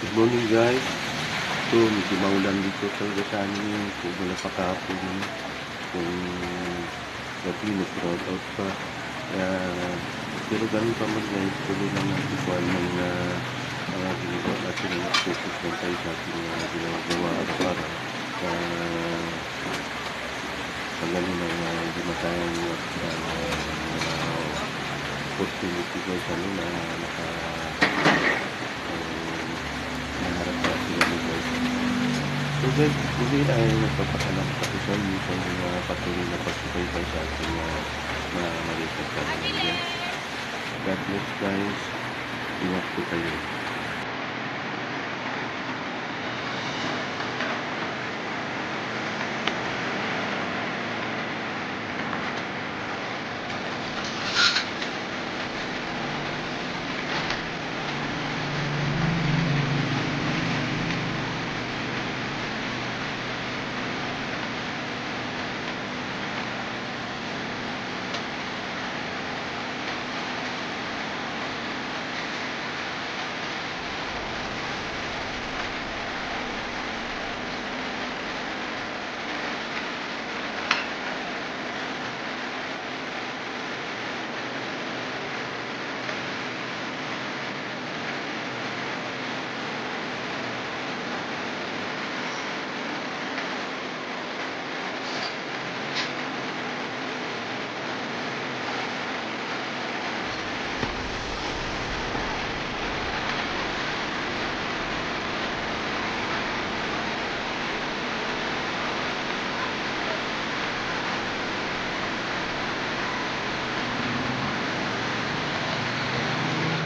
Good morning guys. Ito, medyo maulan dito talaga sa amin. Kung wala pa kahapon yun. Kung gabi, nag-brown out pa. Kaya, pero ganun pa man guys, tuloy lang natin kung anong mga ginagawa natin. Focus lang tayo sa ating ginagawa araw-araw. Sa ganun lang hindi matayang opportunity guys, ano na naharap natin ano guys. So guys, hindi na ay nagpapasalamat ako sa inyo sa mga patuloy na pagsubaybay sa ating mga maliit na channel guys. God bless guys. Ingat po kayo.